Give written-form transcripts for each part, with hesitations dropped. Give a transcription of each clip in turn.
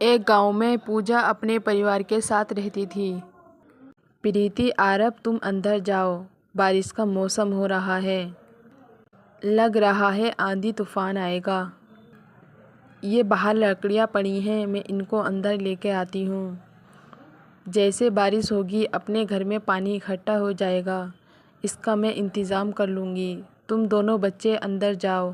एक गांव में पूजा अपने परिवार के साथ रहती थी। प्रीति, आरब तुम अंदर जाओ, बारिश का मौसम हो रहा है। लग रहा है आंधी तूफान आएगा। ये बाहर लकड़ियाँ पड़ी हैं, मैं इनको अंदर लेके आती हूँ। जैसे बारिश होगी अपने घर में पानी इकट्ठा हो जाएगा, इसका मैं इंतज़ाम कर लूँगी। तुम दोनों बच्चे अंदर जाओ।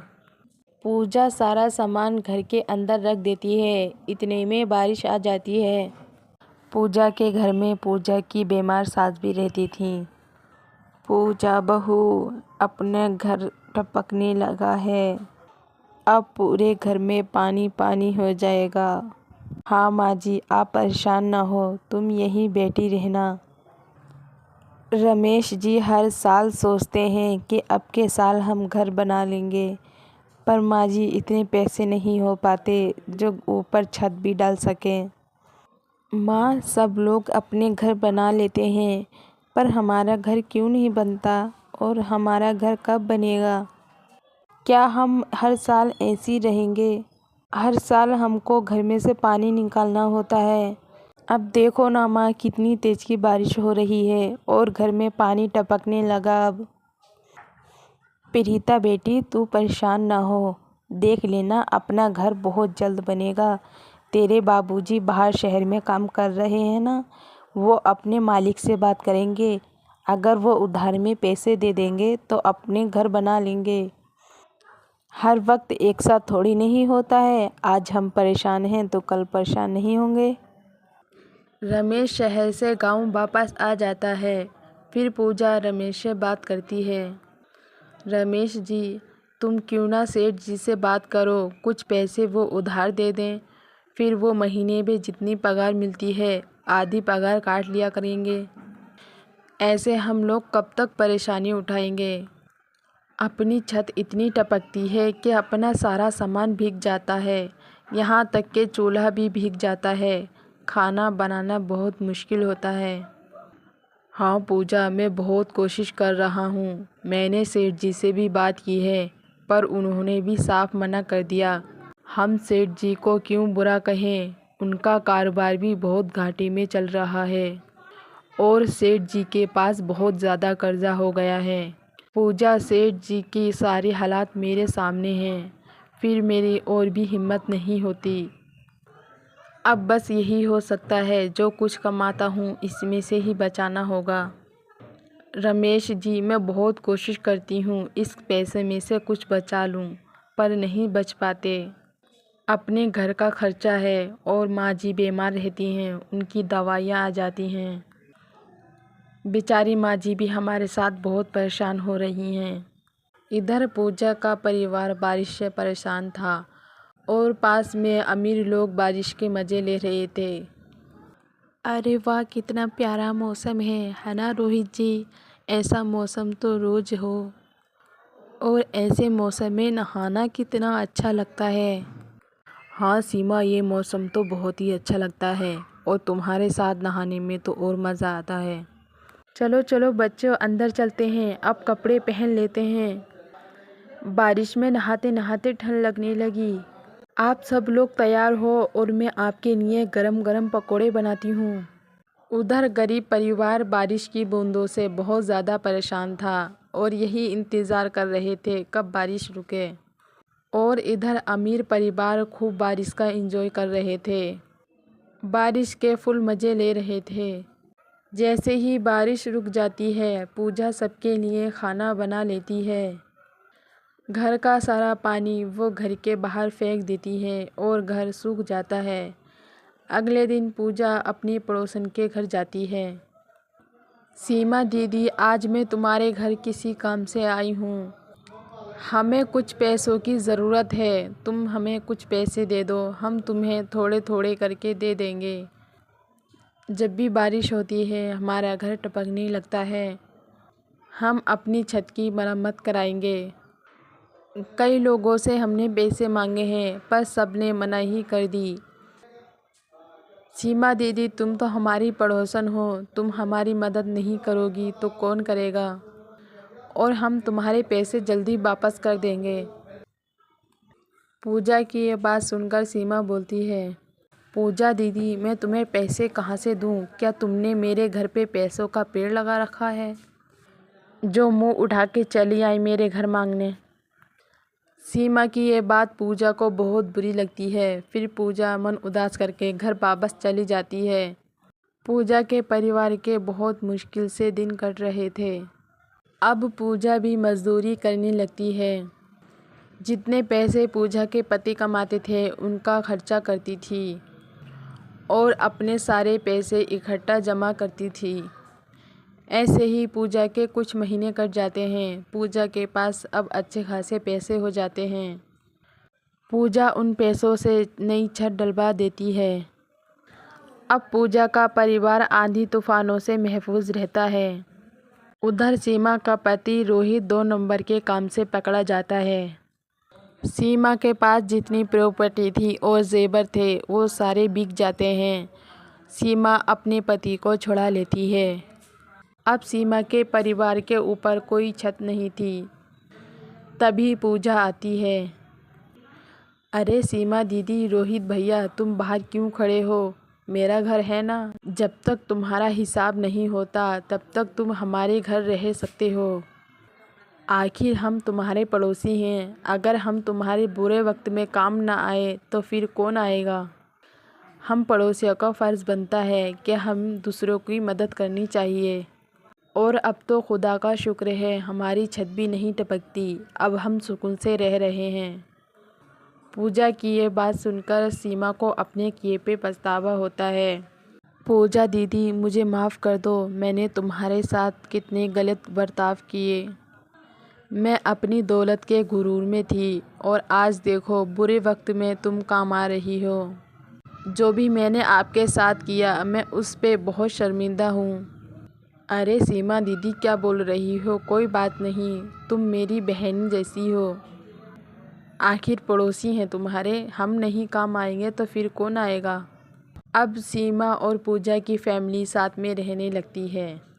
पूजा सारा सामान घर के अंदर रख देती है। इतने में बारिश आ जाती है। पूजा के घर में पूजा की बीमार सास भी रहती थी। पूजा बहू, अपने घर टपकने लगा है। अब पूरे घर में पानी पानी हो जाएगा। हाँ माँ जी, आप परेशान ना हो, तुम यहीं बैठी रहना। रमेश जी हर साल सोचते हैं कि अब के साल हम घर बना लेंगे, पर माँ जी इतने पैसे नहीं हो पाते जो ऊपर छत भी डाल सकें। माँ, सब लोग अपने घर बना लेते हैं, पर हमारा घर क्यों नहीं बनता और हमारा घर कब बनेगा? क्या हम हर साल ऐसे ही रहेंगे? हर साल हमको घर में से पानी निकालना होता है। अब देखो ना माँ, कितनी तेज़ की बारिश हो रही है और घर में पानी टपकने लगा। अब प्रीता बेटी, तू परेशान ना हो, देख लेना अपना घर बहुत जल्द बनेगा। तेरे बाबूजी बाहर शहर में काम कर रहे हैं ना, वो अपने मालिक से बात करेंगे। अगर वो उधार में पैसे दे देंगे तो अपने घर बना लेंगे। हर वक्त एक साथ थोड़ी नहीं होता है। आज हम परेशान हैं तो कल परेशान नहीं होंगे। रमेश शहर से गांव वापस आ जाता है। फिर पूजा रमेश से बात करती है। रमेश जी, तुम क्यों ना सेठ जी से बात करो, कुछ पैसे वो उधार दे दें। फिर वो महीने में जितनी पगार मिलती है आधी पगार काट लिया करेंगे। ऐसे हम लोग कब तक परेशानी उठाएंगे? अपनी छत इतनी टपकती है कि अपना सारा सामान भीग जाता है। यहाँ तक कि चूल्हा भी भीग जाता है। खाना बनाना बहुत मुश्किल होता है। हाँ पूजा, मैं बहुत कोशिश कर रहा हूँ। मैंने सेठ जी से भी बात की है, पर उन्होंने भी साफ मना कर दिया। हम सेठ जी को क्यों बुरा कहें, उनका कारोबार भी बहुत घाटे में चल रहा है और सेठ जी के पास बहुत ज़्यादा कर्जा हो गया है। पूजा, सेठ जी की सारी हालात मेरे सामने हैं, फिर मेरी और भी हिम्मत नहीं होती। अब बस यही हो सकता है, जो कुछ कमाता हूँ इसमें से ही बचाना होगा। रमेश जी, मैं बहुत कोशिश करती हूँ इस पैसे में से कुछ बचा लूँ, पर नहीं बच पाते। अपने घर का खर्चा है और माँ जी बीमार रहती हैं, उनकी दवाइयाँ आ जाती हैं। बेचारी माँ जी भी हमारे साथ बहुत परेशान हो रही हैं। इधर पूजा का परिवार बारिश से परेशान था और पास में अमीर लोग बारिश के मज़े ले रहे थे। अरे वाह, कितना प्यारा मौसम है ना रोहित जी? ऐसा मौसम तो रोज़ हो, और ऐसे मौसम में नहाना कितना अच्छा लगता है। हाँ सीमा, ये मौसम तो बहुत ही अच्छा लगता है और तुम्हारे साथ नहाने में तो और मज़ा आता है। चलो चलो बच्चों, अंदर चलते हैं, अब कपड़े पहन लेते हैं। बारिश में नहाते नहाते ठंड लगने लगी। आप सब लोग तैयार हो और मैं आपके लिए गरम गरम पकोड़े बनाती हूँ। उधर गरीब परिवार बारिश की बूंदों से बहुत ज़्यादा परेशान था और यही इंतज़ार कर रहे थे कब बारिश रुके। और इधर अमीर परिवार खूब बारिश का एंजॉय कर रहे थे, बारिश के फुल मज़े ले रहे थे। जैसे ही बारिश रुक जाती है, पूजा सबके लिए खाना बना लेती है। घर का सारा पानी वो घर के बाहर फेंक देती है और घर सूख जाता है। अगले दिन पूजा अपनी पड़ोसन के घर जाती है। सीमा दीदी, आज मैं तुम्हारे घर किसी काम से आई हूँ। हमें कुछ पैसों की ज़रूरत है, तुम हमें कुछ पैसे दे दो, हम तुम्हें थोड़े थोड़े करके दे देंगे। जब भी बारिश होती है हमारा घर टपकने लगता है। हम अपनी छत की मरम्मत कराएंगे। कई लोगों से हमने पैसे मांगे हैं, पर सब ने मना ही कर दी। सीमा दीदी, तुम तो हमारी पड़ोसन हो, तुम हमारी मदद नहीं करोगी तो कौन करेगा? और हम तुम्हारे पैसे जल्दी वापस कर देंगे। पूजा की ये बात सुनकर सीमा बोलती है, पूजा दीदी, मैं तुम्हें पैसे कहाँ से दूँ? क्या तुमने मेरे घर पे पैसों का पेड़ लगा रखा है जो मुंह उठा के चली आई मेरे घर मांगने? सीमा की ये बात पूजा को बहुत बुरी लगती है। फिर पूजा मन उदास करके घर वापस चली जाती है। पूजा के परिवार के बहुत मुश्किल से दिन कट रहे थे। अब पूजा भी मजदूरी करने लगती है। जितने पैसे पूजा के पति कमाते थे उनका खर्चा करती थी और अपने सारे पैसे इकट्ठा जमा करती थी। ऐसे ही पूजा के कुछ महीने कट जाते हैं। पूजा के पास अब अच्छे खासे पैसे हो जाते हैं। पूजा उन पैसों से नई छत डलवा देती है। अब पूजा का परिवार आंधी तूफानों से महफूज रहता है। उधर सीमा का पति रोहित 2 नंबर के काम से पकड़ा जाता है। सीमा के पास जितनी प्रॉपर्टी थी और जेवर थे वो सारे बिक जाते हैं। सीमा अपने पति को छुड़ा लेती है। अब सीमा के परिवार के ऊपर कोई छत नहीं थी। तभी पूजा आती है। अरे सीमा दीदी, रोहित भैया, तुम बाहर क्यों खड़े हो? मेरा घर है ना। जब तक तुम्हारा हिसाब नहीं होता तब तक तुम हमारे घर रह सकते हो। आखिर हम तुम्हारे पड़ोसी हैं। अगर हम तुम्हारे बुरे वक्त में काम ना आए तो फिर कौन आएगा? हम पड़ोसियों का फ़र्ज़ बनता है कि हम दूसरों की मदद करनी चाहिए। और अब तो खुदा का शुक्र है हमारी छत भी नहीं टपकती। अब हम सुकून से रह रहे हैं। पूजा की ये बात सुनकर सीमा को अपने किए पे पछतावा होता है। पूजा दीदी, मुझे माफ़ कर दो। मैंने तुम्हारे साथ कितने गलत बर्ताव किए। मैं अपनी दौलत के गुरूर में थी और आज देखो बुरे वक्त में तुम काम आ रही हो। जो भी मैंने आपके साथ किया मैं उस पे बहुत शर्मिंदा हूँ। अरे सीमा दीदी, क्या बोल रही हो? कोई बात नहीं, तुम मेरी बहन जैसी हो। आखिर पड़ोसी हैं तुम्हारे। हम नहीं काम आएंगे तो फिर कौन आएगा? अब सीमा और पूजा की फैमिली साथ में रहने लगती है।